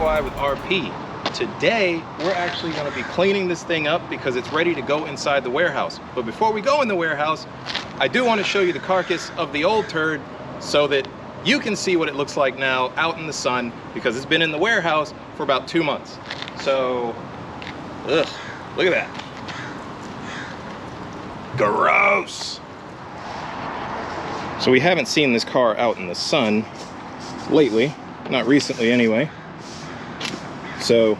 DIY with RP. Today, we're actually going to be cleaning this thing up because it's ready to go inside the warehouse. But before we go in the warehouse, I do want to show you the carcass of the old turd so that you can see what it looks like now out in the sun, because it's been in the warehouse for about 2 months. So, ugh, look at that. Gross. So we haven't seen this car out in the sun lately, not recently anyway. So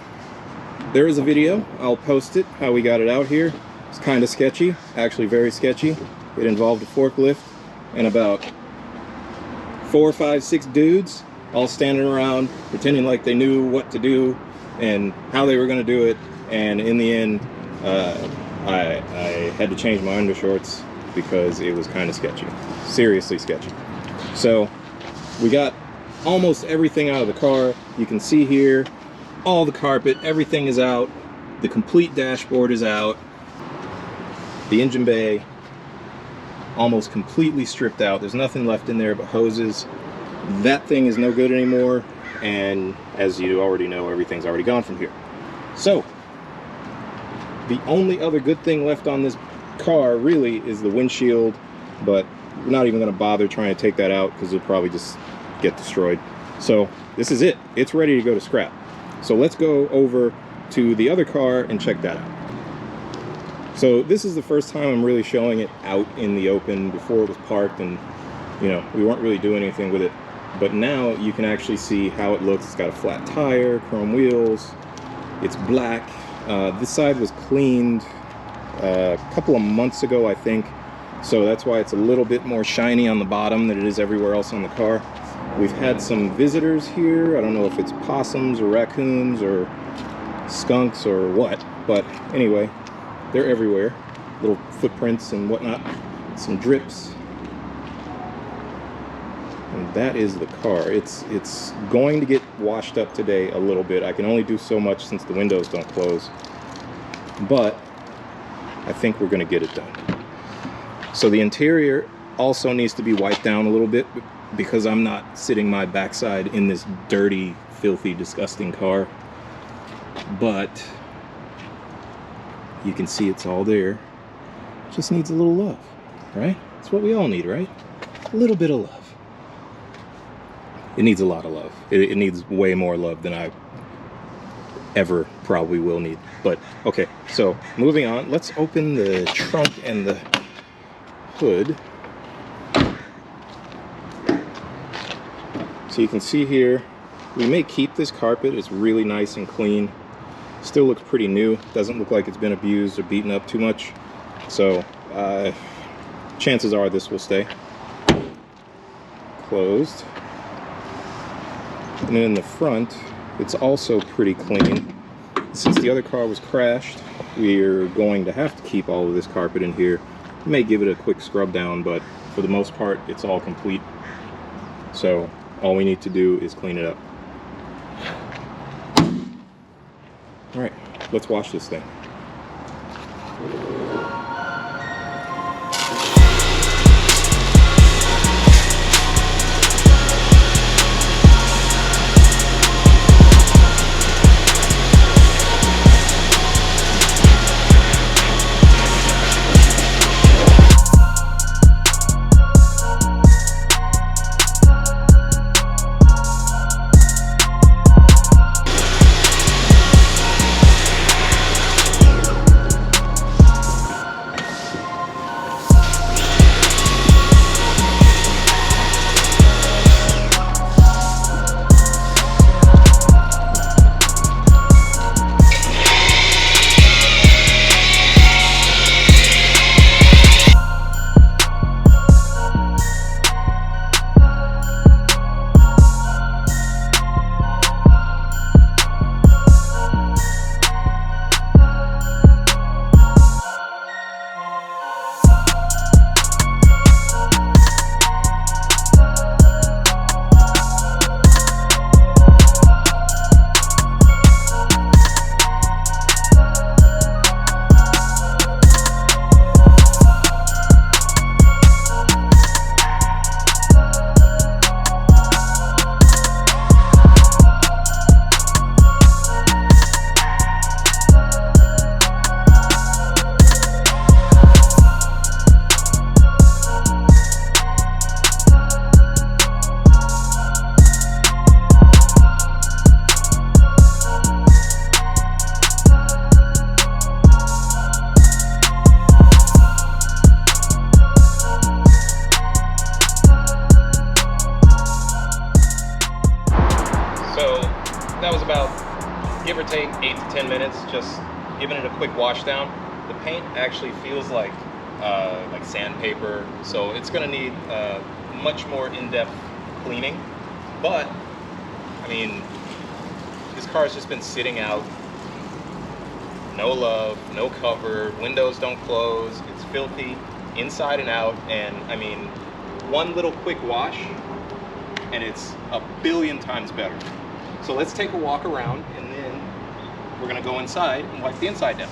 there is a video, I'll post it, how we got it out here. It's kind of sketchy, actually very sketchy. It involved a forklift and about 4, 5, 6 dudes all standing around pretending like they knew what to do and how they were going to do it. And in the end, I had to change my undershorts because it was kind of sketchy, seriously sketchy. So we got almost everything out of the car. You can see here, all the carpet, everything is out. The complete dashboard is out. The engine bay, almost completely stripped out. There's nothing left in there but hoses. That thing is no good anymore. And as you already know, everything's already gone from here. So the only other good thing left on this car really is the windshield, but we're not even going to bother trying to take that out because it'll probably just get destroyed. So this is it. It's ready to go to scrap. So let's go over to the other car and check that out. So this is the first time I'm really showing it out in the open. Before it was parked and, you know, we weren't really doing anything with it. But now you can actually see how it looks. It's got a flat tire, chrome wheels. It's black. This side was cleaned a couple of months ago, I think. So that's why it's a little bit more shiny on the bottom than it is everywhere else on the car. We've had some visitors here. I don't know if it's possums or raccoons or skunks or what, but anyway, they're everywhere. Little footprints and whatnot, some drips. And that is the car. It's going to get washed up today a little bit. I can only do so much since the windows don't close, but I think we're gonna get it done. So the interior also needs to be wiped down a little bit because I'm not sitting my backside in this dirty, filthy, disgusting car. But you can see it's all there. It just needs a little love, right? That's what we all need, right? A little bit of love. It needs a lot of love. It needs way more love than I ever probably will need. But okay, so moving on, let's open the trunk and the hood. So you can see here, we may keep this carpet. It's really nice and clean. Still looks pretty new. Doesn't look like it's been abused or beaten up too much. So chances are this will stay. Closed. And then in the front, it's also pretty clean. Since the other car was crashed, we're going to have to keep all of this carpet in here. We may give it a quick scrub down, but for the most part, it's all complete. So all we need to do is clean it up. All right, let's wash this thing. 8 to 10 minutes, just giving it a quick wash down. The paint actually feels like sandpaper, so it's going to need much more in-depth cleaning. But I mean, this car has just been sitting out, no love, no cover, windows don't close, it's filthy inside and out, and I mean, one little quick wash and it's a billion times better. So let's take a walk around and then we're gonna go inside and wipe the inside down.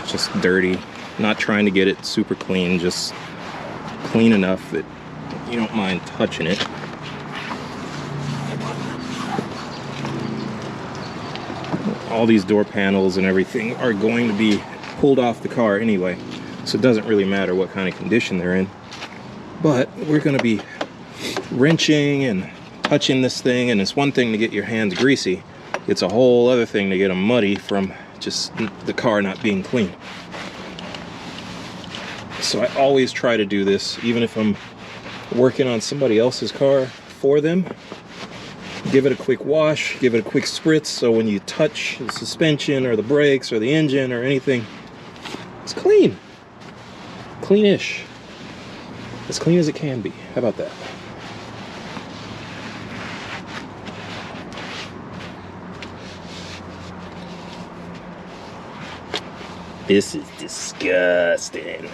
Just dirty, not trying to get it super clean, just clean enough that you don't mind touching it. All these door panels and everything are going to be pulled off the car anyway, so it doesn't really matter what kind of condition they're in. But we're going to be wrenching and touching this thing, and it's one thing to get your hands greasy, it's a whole other thing to get them muddy from just the car not being clean. So I always try to do this, even if I'm working on somebody else's car for them. Give it a quick wash, give it a quick spritz, so when you touch the suspension or the brakes or the engine or anything, it's clean. Cleanish. As clean as it can be. How about that? This is disgusting.